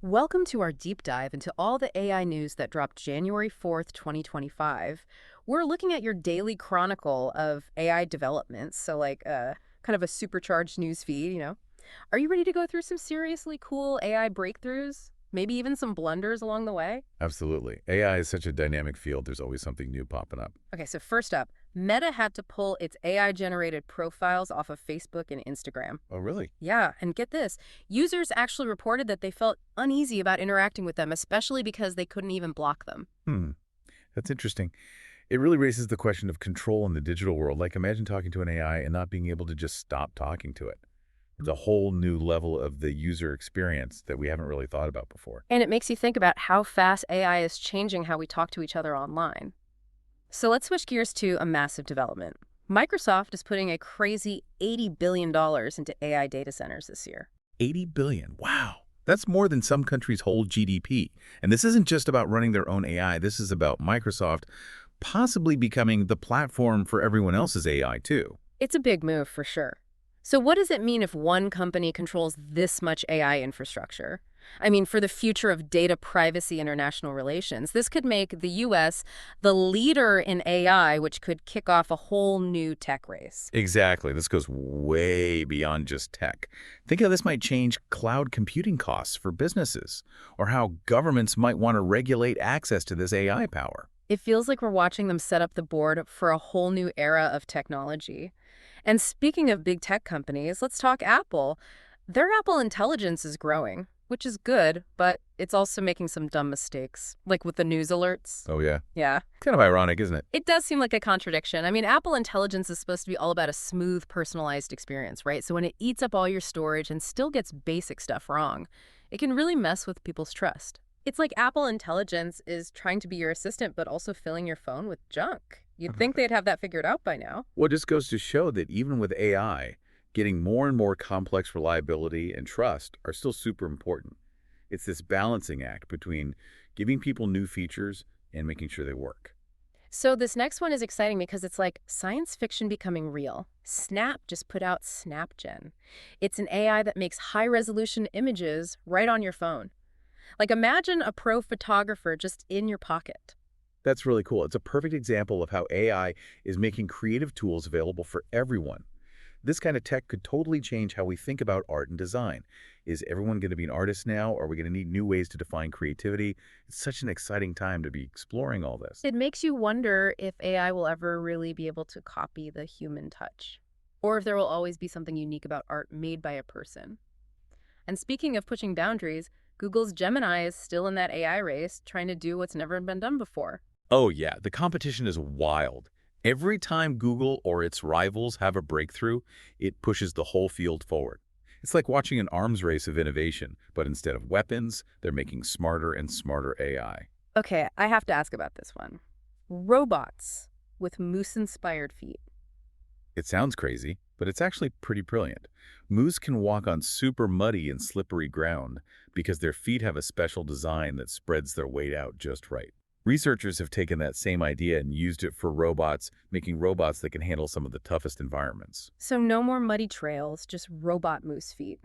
Welcome to our deep dive into all the AI news that dropped January 4th, 2025. We're looking at your daily chronicle of AI developments, so like kind of a supercharged news feed. Are you ready to go through some seriously cool AI breakthroughs? Maybe even some blunders along the way? Absolutely. AI is such a dynamic field. There's always something new popping up. Okay, so first up, Meta had to pull its AI-generated profiles off of Facebook and Instagram. Oh, really? Yeah, and get this. Users actually reported that they felt uneasy about interacting with them, especially because they couldn't even block them. Hmm. That's interesting. It really raises the question of control in the digital world. Like, imagine talking to an AI and not being able to just stop talking to it. It's a whole new level of the user experience that we haven't really thought about before. And it makes you think about how fast AI is changing how we talk to each other online. So let's switch gears to a massive development. Microsoft is putting a crazy $80 billion into AI data centers this year. 80 billion. Wow. That's more than some countries' whole GDP. And this isn't just about running their own AI. This is about Microsoft possibly becoming the platform for everyone else's AI, too. It's a big move for sure. So what does it mean if one company controls this much AI infrastructure? I mean, for the future of data privacy and international relations, this could make the U.S. the leader in AI, which could kick off a whole new tech race. Exactly. This goes way beyond just tech. Think how this might change cloud computing costs for businesses, or how governments might want to regulate access to this AI power. It feels like we're watching them set up the board for a whole new era of technology. And speaking of big tech companies, let's talk Apple. Their Apple Intelligence is growing, which is good, but it's also making some dumb mistakes, like with the news alerts. Oh, yeah. Yeah. Kind of ironic, isn't it? It does seem like a contradiction. I mean, Apple Intelligence is supposed to be all about a smooth, personalized experience, right? So when it eats up all your storage and still gets basic stuff wrong, it can really mess with people's trust. It's like Apple Intelligence is trying to be your assistant, but also filling your phone with junk. You'd think they'd have that figured out by now. Well, it just goes to show that even with AI, getting more and more complex reliability and trust are still super important. It's this balancing act between giving people new features and making sure they work. So this next one is exciting because it's like science fiction becoming real. Snap just put out SnapGen. It's an AI that makes high-resolution images right on your phone. Like imagine a pro photographer just in your pocket. That's really cool. It's a perfect example of how AI is making creative tools available for everyone. This kind of tech could totally change how we think about art and design. Is everyone going to be an artist now? Are we going to need new ways to define creativity? It's such an exciting time to be exploring all this. It makes you wonder if AI will ever really be able to copy the human touch, or if there will always be something unique about art made by a person. And speaking of pushing boundaries, Google's Gemini is still in that AI race, trying to do what's never been done before. Oh yeah, the competition is wild. Every time Google or its rivals have a breakthrough, it pushes the whole field forward. It's like watching an arms race of innovation, but instead of weapons, they're making smarter and smarter AI. Okay, I have to ask about this one. Robots with moose-inspired feet. It sounds crazy, but it's actually pretty brilliant. Moose can walk on super muddy and slippery ground because their feet have a special design that spreads their weight out just right. Researchers have taken that same idea and used it for robots, making robots that can handle some of the toughest environments. So no more muddy trails, just robot moose feet.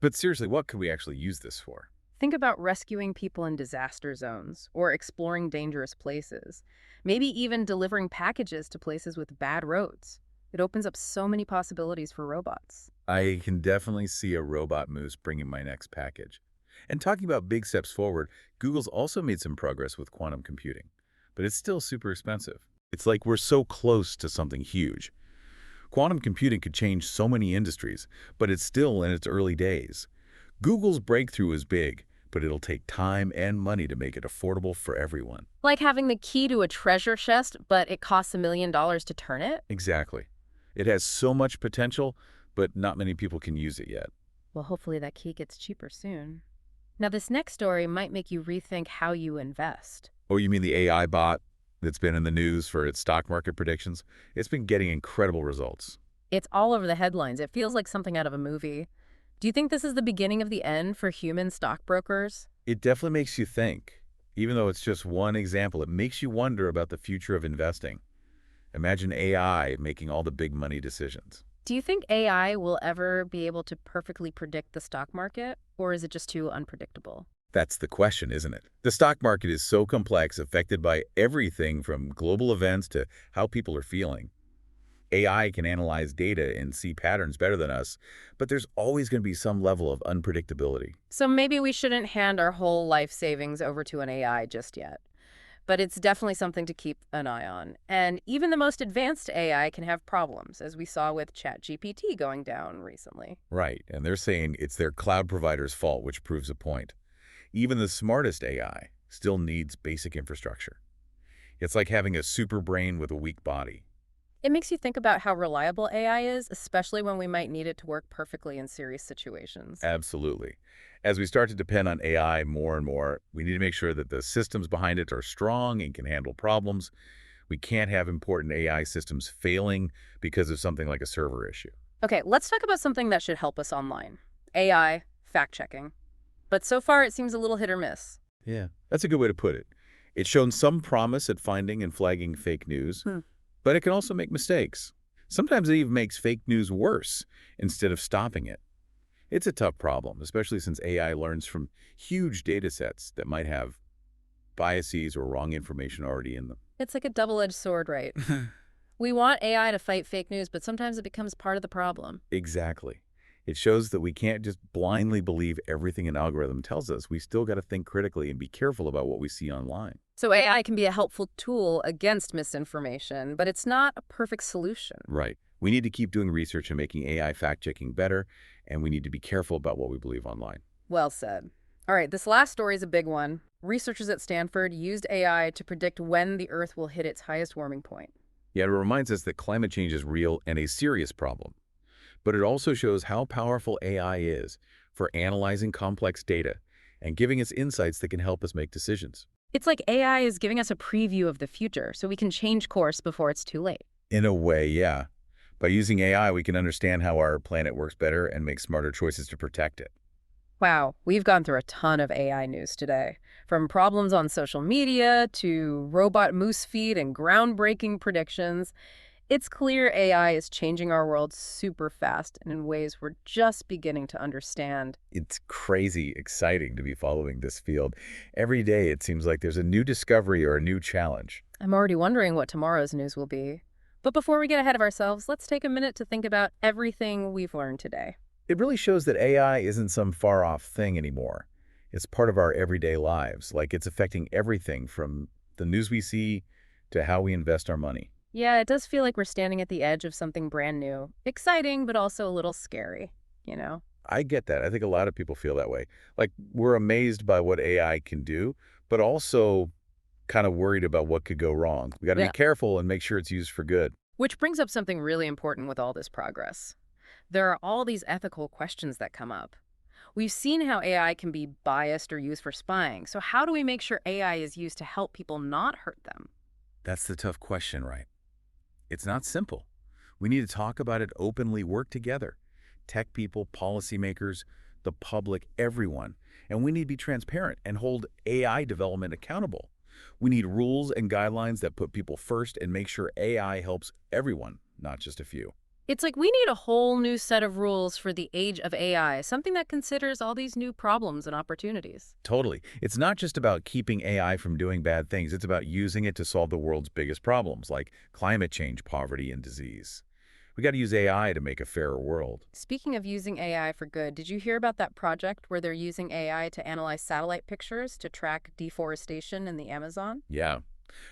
But seriously, what could we actually use this for? Think about rescuing people in disaster zones or exploring dangerous places. Maybe even delivering packages to places with bad roads. It opens up so many possibilities for robots. I can definitely see a robot moose bringing my next package. And talking about big steps forward, Google's also made some progress with quantum computing, but it's still super expensive. It's like we're so close to something huge. Quantum computing could change so many industries, but it's still in its early days. Google's breakthrough is big, but it'll take time and money to make it affordable for everyone. Like having the key to a treasure chest, but it costs $1 million to turn it? Exactly. It has so much potential, but not many people can use it yet. Well, hopefully that key gets cheaper soon. Now, this next story might make you rethink how you invest. Oh, you mean the AI bot that's been in the news for its stock market predictions? It's been getting incredible results. It's all over the headlines. It feels like something out of a movie. Do you think this is the beginning of the end for human stockbrokers? It definitely makes you think. Even though it's just one example, it makes you wonder about the future of investing. Imagine AI making all the big money decisions. Do you think AI will ever be able to perfectly predict the stock market, or is it just too unpredictable? That's the question, isn't it? The stock market is so complex, affected by everything from global events to how people are feeling. AI can analyze data and see patterns better than us, but there's always going to be some level of unpredictability. So maybe we shouldn't hand our whole life savings over to an AI just yet. But it's definitely something to keep an eye on. And even the most advanced AI can have problems, as we saw with ChatGPT going down recently. Right, and they're saying it's their cloud provider's fault, which proves a point. Even the smartest AI still needs basic infrastructure. It's like having a super brain with a weak body. It makes you think about how reliable AI is, especially when we might need it to work perfectly in serious situations. Absolutely. As we start to depend on AI more and more, we need to make sure that the systems behind it are strong and can handle problems. We can't have important AI systems failing because of something like a server issue. Okay, let's talk about something that should help us online. AI fact-checking. But so far, it seems a little hit or miss. Yeah, that's a good way to put it. It's shown some promise at finding and flagging fake news, Hmm. but it can also make mistakes. Sometimes it even makes fake news worse instead of stopping it. It's a tough problem, especially since AI learns from huge data sets that might have biases or wrong information already in them. It's like a double-edged sword, right? We want AI to fight fake news, but sometimes it becomes part of the problem. Exactly. It shows that we can't just blindly believe everything an algorithm tells us. We still got to think critically and be careful about what we see online. So AI can be a helpful tool against misinformation, but it's not a perfect solution. Right. We need to keep doing research and making AI fact-checking better, and we need to be careful about what we believe online. Well said. All right, this last story is a big one. Researchers at Stanford used AI to predict when the Earth will hit its highest warming point. Yet it reminds us that climate change is real and a serious problem. But it also shows how powerful AI is for analyzing complex data and giving us insights that can help us make decisions. It's like AI is giving us a preview of the future so we can change course before it's too late. In a way, yeah. By using AI, we can understand how our planet works better and make smarter choices to protect it. Wow, we've gone through a ton of AI news today. From problems on social media to robot moose feed and groundbreaking predictions. It's clear AI is changing our world super fast and in ways we're just beginning to understand. It's crazy exciting to be following this field. Every day, it seems like there's a new discovery or a new challenge. I'm already wondering what tomorrow's news will be. But before we get ahead of ourselves, let's take a minute to think about everything we've learned today. It really shows that AI isn't some far-off thing anymore. It's part of our everyday lives, like it's affecting everything from the news we see to how we invest our money. Yeah, it does feel like we're standing at the edge of something brand new. Exciting, but also a little scary, you know? I get that. I think a lot of people feel that way. Like, we're amazed by what AI can do, but also kind of worried about what could go wrong. We got to be Yeah. careful and make sure it's used for good. Which brings up something really important with all this progress. There are all these ethical questions that come up. We've seen how AI can be biased or used for spying. So how do we make sure AI is used to help people not hurt them? That's the tough question, right? It's not simple. We need to talk about it openly, work together. Tech people, policymakers, the public, everyone. And we need to be transparent and hold AI development accountable. We need rules and guidelines that put people first and make sure AI helps everyone, not just a few. It's like we need a whole new set of rules for the age of AI, something that considers all these new problems and opportunities. Totally. It's not just about keeping AI from doing bad things. It's about using it to solve the world's biggest problems, like climate change, poverty, and disease. We got to use AI to make a fairer world. Speaking of using AI for good, did you hear about that project where they're using AI to analyze satellite pictures to track deforestation in the Amazon? Yeah,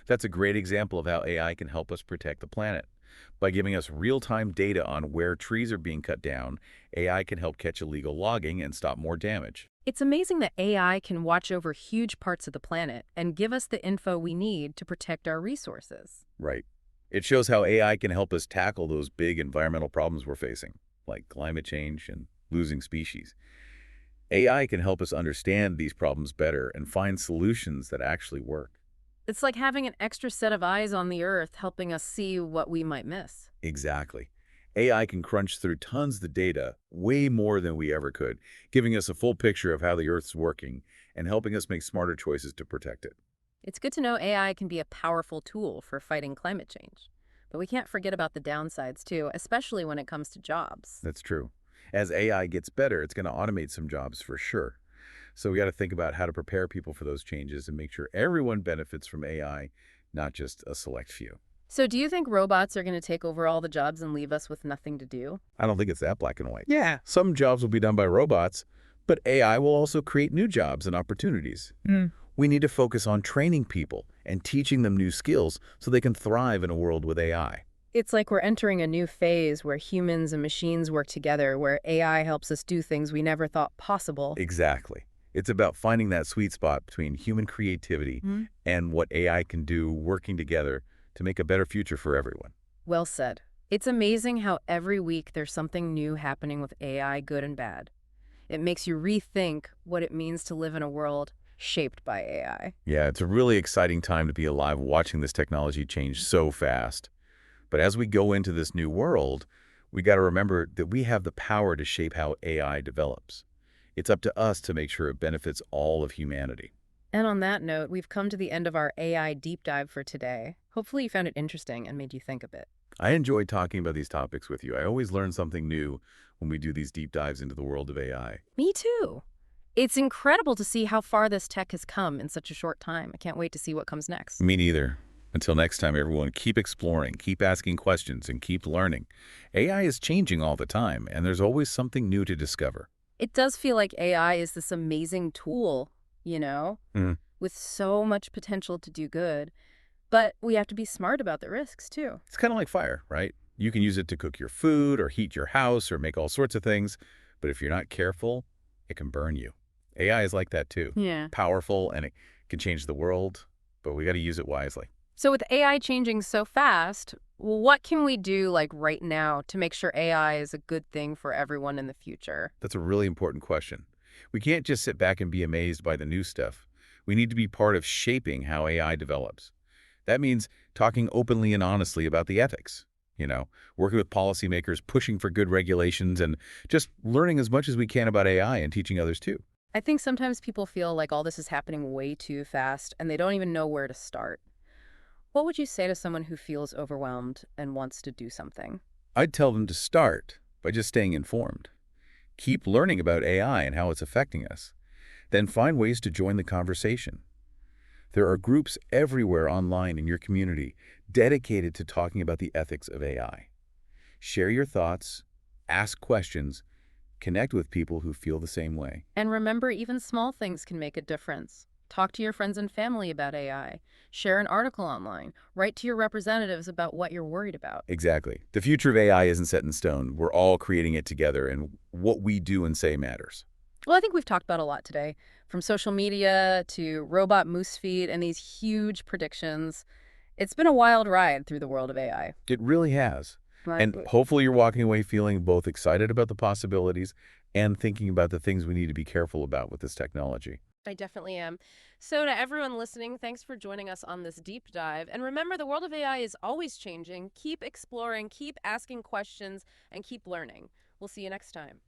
that's a great example of how AI can help us protect the planet. By giving us real-time data on where trees are being cut down, AI can help catch illegal logging and stop more damage. It's amazing that AI can watch over huge parts of the planet and give us the info we need to protect our resources. Right. It shows how AI can help us tackle those big environmental problems we're facing, like climate change and losing species. AI can help us understand these problems better and find solutions that actually work. It's like having an extra set of eyes on the Earth helping us see what we might miss. Exactly. AI can crunch through tons of the data, way more than we ever could, giving us a full picture of how the Earth's working and helping us make smarter choices to protect it. It's good to know AI can be a powerful tool for fighting climate change. But we can't forget about the downsides, too, especially when it comes to jobs. That's true. As AI gets better, it's going to automate some jobs for sure. So we got to think about how to prepare people for those changes and make sure everyone benefits from AI, not just a select few. So do you think robots are going to take over all the jobs and leave us with nothing to do? I don't think it's that black and white. Yeah, some jobs will be done by robots, but AI will also create new jobs and opportunities. We need to focus on training people and teaching them new skills so they can thrive in a world with AI. It's like we're entering a new phase where humans and machines work together, where AI helps us do things we never thought possible. Exactly. It's about finding that sweet spot between human creativity and what AI can do working together to make a better future for everyone. Well said. It's amazing how every week there's something new happening with AI, good and bad. It makes you rethink what it means to live in a world shaped by AI. Yeah, it's a really exciting time to be alive watching this technology change so fast. But as we go into this new world, we got to remember that we have the power to shape how AI develops. It's up to us to make sure it benefits all of humanity. And on that note, we've come to the end of our AI deep dive for today. Hopefully you found it interesting and made you think a bit. I enjoy talking about these topics with you. I always learn something new when we do these deep dives into the world of AI. Me too. It's incredible to see how far this tech has come in such a short time. I can't wait to see what comes next. Me neither. Until next time, everyone, keep exploring, keep asking questions, and keep learning. AI is changing all the time, and there's always something new to discover. It does feel like AI is this amazing tool, you know, Mm. with so much potential to do good. But we have to be smart about the risks, too. It's kind of like fire, right? You can use it to cook your food or heat your house or make all sorts of things, but if you're not careful, it can burn you. AI is like that too. Yeah. Powerful, and it can change the world, but we got to use it wisely. So with AI changing so fast, what can we do like right now to make sure AI is a good thing for everyone in the future? That's a really important question. We can't just sit back and be amazed by the new stuff. We need to be part of shaping how AI develops. That means talking openly and honestly about the ethics, working with policymakers, pushing for good regulations, and just learning as much as we can about AI and teaching others too. I think sometimes people feel like all this is happening way too fast and they don't even know where to start. What would you say to someone who feels overwhelmed and wants to do something? I'd tell them to start by just staying informed. Keep learning about AI and how it's affecting us. Then find ways to join the conversation. There are groups everywhere online in your community dedicated to talking about the ethics of AI. Share your thoughts, ask questions, connect with people who feel the same way. And remember, even small things can make a difference. Talk to your friends and family about AI. Share an article online. Write to your representatives about what you're worried about. Exactly. The future of AI isn't set in stone. We're all creating it together, and what we do and say matters. Well, I think we've talked about a lot today, from social media to robot moose feet and these huge predictions. It's been a wild ride through the world of AI. It really has. And hopefully you're walking away feeling both excited about the possibilities and thinking about the things we need to be careful about with this technology. I definitely am. So to everyone listening, thanks for joining us on this deep dive. And remember, the world of AI is always changing. Keep exploring, keep asking questions, and keep learning. We'll see you next time.